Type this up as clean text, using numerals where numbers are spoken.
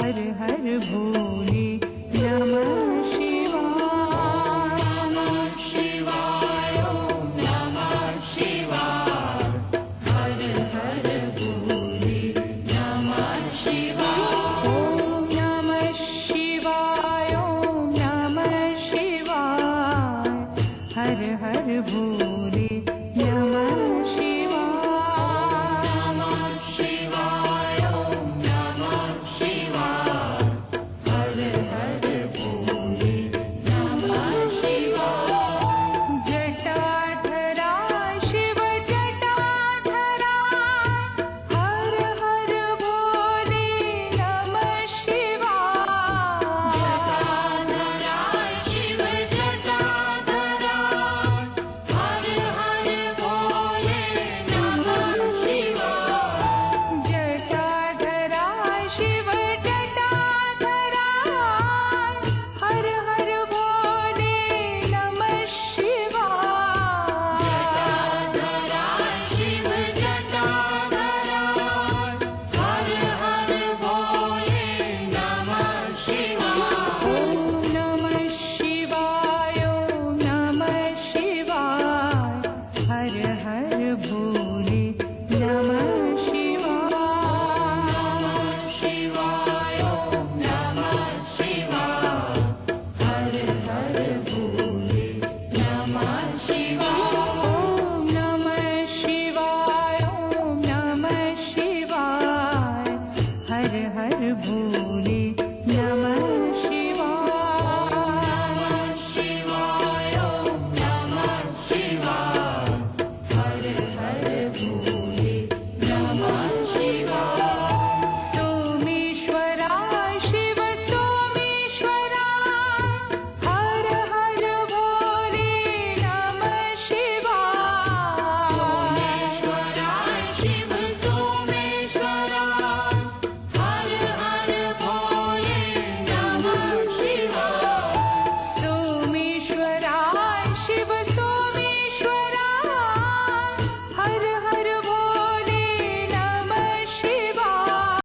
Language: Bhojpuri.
हर हर भोले नमः शिवाय। नमः शिवाय ओम नमः शिवाय। हर हर भोले नमः शिवाय। ओम नमः शिवाय ओम नमः शिवाय। हर हर भोले नमः शिवाय। नमः शिवाय ओम नमः शिवाय। हर हर भोले नमः शिवाय। जटाधरा शिव जटाधरा। हर हर भोले नमः शिवाय। जटाधरा शिव जटाधरा। हर हर भोले नमः शिवाय। जटाधरा शिव जटाधरा। हर हर भोले नमः शिवाय। जटाधरा शिव जटाधरा। हर हर भोले नमः शिवाय। ओम नमः शिवाय ओम नमः शिवाय। हर हर भोले नमः शिवाय। नमः शिवाय ओम नमः शिवाय। हर हर भोले नमः शिवाय। ओम नमः शिवाय ओम नमः शिवाय। हर हर भोले